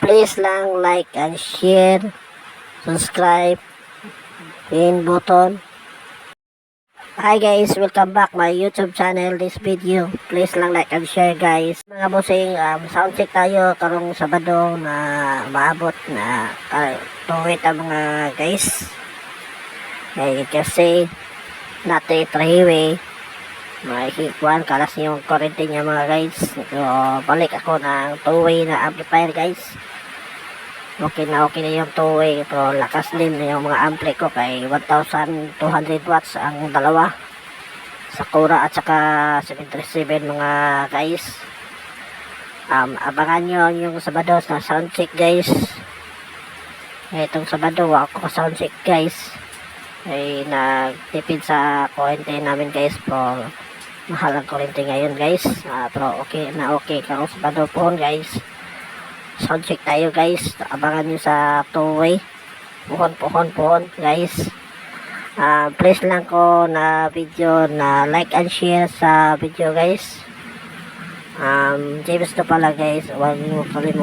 Please lang like and share, subscribe, pin button. Hi guys, welcome back my YouTube channel. This video, please lang like and share guys. Mga bossing, sound check tayo karong Sabado na maabot na tuwid ang mga guys. Kasi natin highway may hikuan kalas yung kurente niya mga guys. So balik ako ng two-way na amplifier guys. Okay na yung two-way. Pero lakas din yung mga ampli ko kay 1200 watts ang dalawa. Sakura at saka 737 mga guys. Abangan nyo yung Sabado na soundcheck guys. Itong Sabado ako sound check guys. Ay nagtipid sa kurente namin guys. Pero mahal ang kurente ngayon guys. Pero okay karong Sabado po guys. Sound check tayo guys. Abangan nyo sa two-way. Puhon guys. Please lang ko na video na like and share sa video guys. James to pala guys. Huwag nyo kalimutan.